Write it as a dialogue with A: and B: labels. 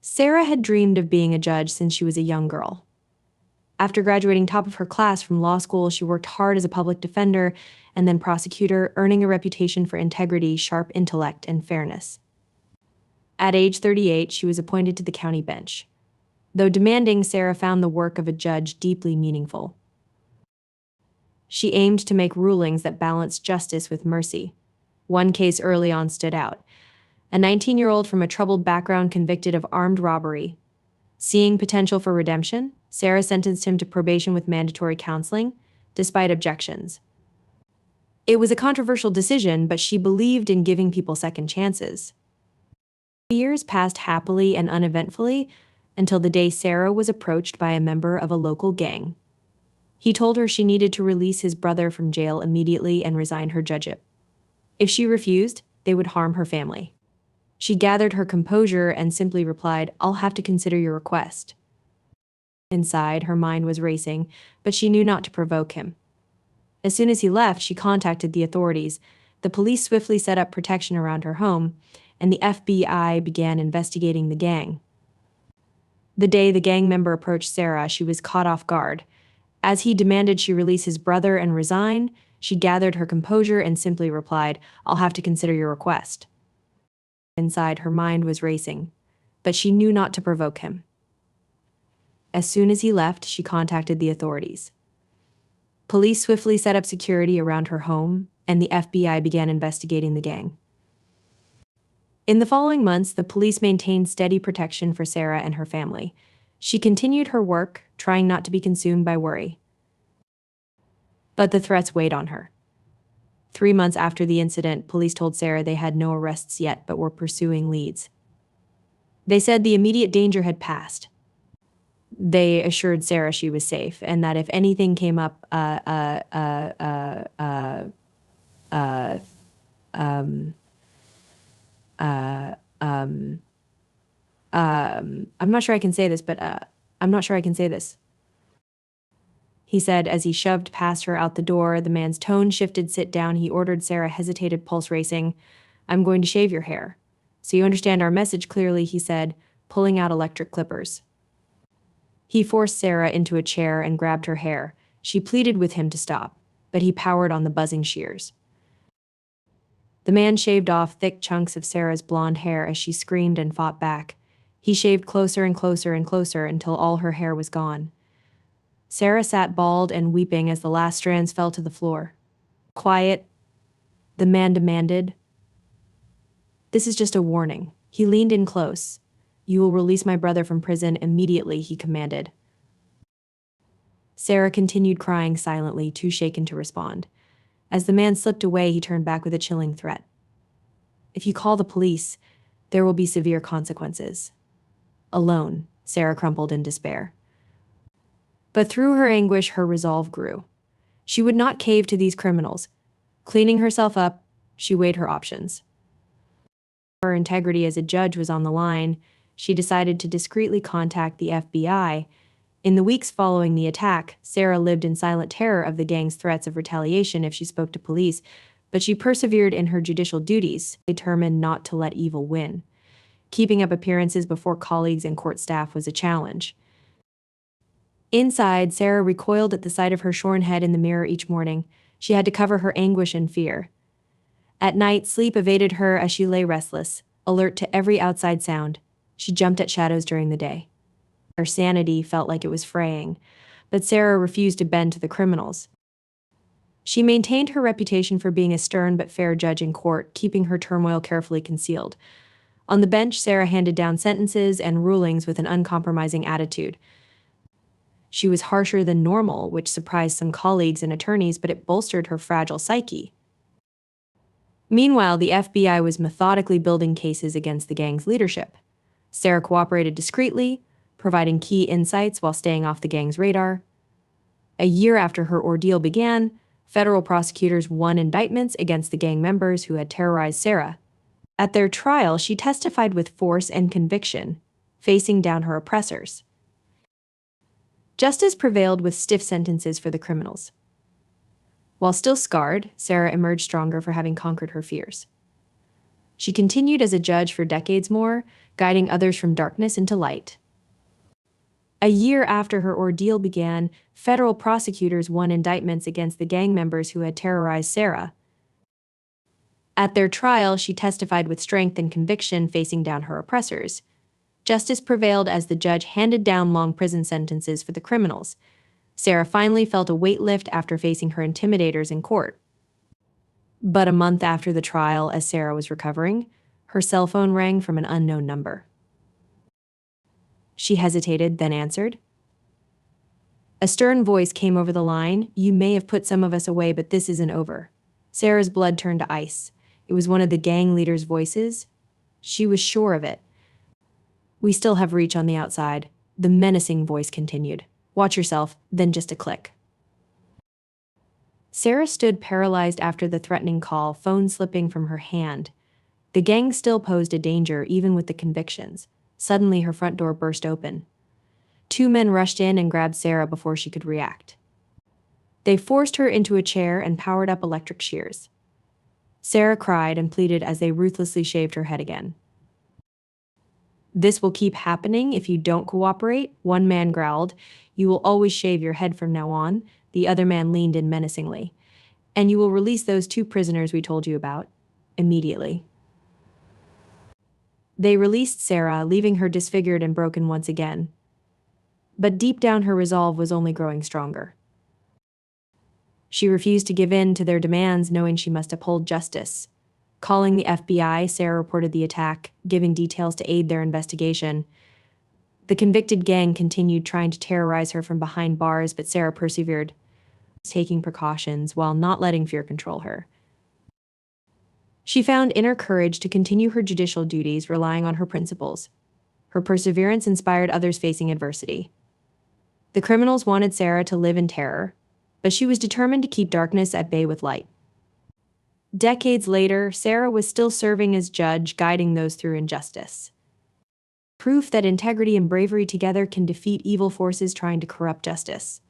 A: Sarah had dreamed of being a judge since she was a young girl. After graduating top of her class from law school, she worked hard as a public defender and then prosecutor, earning a reputation for integrity, sharp intellect, and fairness. At age 38, she was appointed to the county bench. Though demanding, Sarah found the work of a judge deeply meaningful. She aimed to make rulings that balanced justice with mercy. One case early on stood out. A 19-year-old from a troubled background convicted of armed robbery. Seeing potential for redemption, Sarah sentenced him to probation with mandatory counseling, despite objections. It was a controversial decision, but she believed in giving people second chances. Years passed happily and uneventfully until the day Sarah was approached by a member of a local gang. He told her she needed to release his brother from jail immediately and resign her judgeship. If she refused, they would harm her family. She gathered her composure and simply replied, "I'll have to consider your request." Inside, her mind was racing, but she knew not to provoke him. As soon as he left, she contacted the authorities. The police swiftly set up protection around her home, and the FBI began investigating the gang. The day the gang member approached Sarah, she was caught off guard. As he demanded she release his brother and resign, she gathered her composure and simply replied, "I'll have to consider your request." Inside, her mind was racing, but she knew not to provoke him. As soon as he left, she contacted the authorities. Police swiftly set up security around her home, and the FBI began investigating the gang. In the following months, the police maintained steady protection for Sarah and her family. She continued her work, trying not to be consumed by worry. But the threats weighed on her. 3 months after the incident, police told Sarah they had no arrests yet but were pursuing leads. They said the immediate danger had passed. They assured Sarah she was safe and that if anything came up, I'm not sure I can say this, but I'm not sure I can say this. He said as he shoved past her out the door. The man's tone shifted. "Sit down," he ordered. Sarah hesitated, pulse racing. "I'm going to shave your hair. So you understand our message clearly," he said, pulling out electric clippers. He forced Sarah into a chair and grabbed her hair. She pleaded with him to stop, but he powered on the buzzing shears. The man shaved off thick chunks of Sarah's blonde hair as she screamed and fought back. He shaved closer and closer and closer until all her hair was gone. Sarah sat bald and weeping as the last strands fell to the floor. "Quiet," the man demanded. "This is just a warning." He leaned in close. "You will release my brother from prison immediately," he commanded. Sarah continued crying silently, too shaken to respond. As the man slipped away, he turned back with a chilling threat. "If you call the police, there will be severe consequences." Alone, Sarah crumpled in despair. But through her anguish, her resolve grew. She would not cave to these criminals. Cleaning herself up, she weighed her options. Her integrity as a judge was on the line. She decided to discreetly contact the FBI. In the weeks following the attack, Sarah lived in silent terror of the gang's threats of retaliation if she spoke to police, but she persevered in her judicial duties, determined not to let evil win. Keeping up appearances before colleagues and court staff was a challenge. Inside, Sarah recoiled at the sight of her shorn head in the mirror each morning. She had to cover her anguish and fear. At night, sleep evaded her as she lay restless, alert to every outside sound. She jumped at shadows during the day. Her sanity felt like it was fraying, but Sarah refused to bend to the criminals. She maintained her reputation for being a stern but fair judge in court, keeping her turmoil carefully concealed. On the bench, Sarah handed down sentences and rulings with an uncompromising attitude. She was harsher than normal, which surprised some colleagues and attorneys, but it bolstered her fragile psyche. Meanwhile, the FBI was methodically building cases against the gang's leadership. Sarah cooperated discreetly, providing key insights while staying off the gang's radar. A year after her ordeal began, federal prosecutors won indictments against the gang members who had terrorized Sarah. At their trial, she testified with force and conviction, facing down her oppressors. Justice prevailed with stiff sentences for the criminals. While still scarred, Sarah emerged stronger for having conquered her fears. She continued as a judge for decades more, guiding others from darkness into light. A year after her ordeal began, federal prosecutors won indictments against the gang members who had terrorized Sarah. At their trial, she testified with strength and conviction, facing down her oppressors. Justice prevailed as the judge handed down long prison sentences for the criminals. Sarah finally felt a weight lift after facing her intimidators in court. But a month after the trial, as Sarah was recovering, her cell phone rang from an unknown number. She hesitated, then answered. A stern voice came over the line. "You may have put some of us away, but this isn't over." Sarah's blood turned to ice. It was one of the gang leaders' voices. She was sure of it. "We still have reach on the outside," the menacing voice continued. "Watch yourself," then just a click. Sarah stood paralyzed after the threatening call, phone slipping from her hand. The gang still posed a danger, even with the convictions. Suddenly, her front door burst open. Two men rushed in and grabbed Sarah before she could react. They forced her into a chair and powered up electric shears. Sarah cried and pleaded as they ruthlessly shaved her head again. "This will keep happening if you don't cooperate," one man growled. "You will always shave your head from now on," the other man leaned in menacingly. "And you will release those 2 prisoners we told you about immediately." They released Sarah, leaving her disfigured and broken once again. But deep down, her resolve was only growing stronger. She refused to give in to their demands, knowing she must uphold justice. Calling the FBI, Sarah reported the attack, giving details to aid their investigation. The convicted gang continued trying to terrorize her from behind bars, but Sarah persevered, taking precautions while not letting fear control her. She found inner courage to continue her judicial duties, relying on her principles. Her perseverance inspired others facing adversity. The criminals wanted Sarah to live in terror, but she was determined to keep darkness at bay with light. Decades later, Sarah was still serving as judge, guiding those through injustice. Proof that integrity and bravery together can defeat evil forces trying to corrupt justice.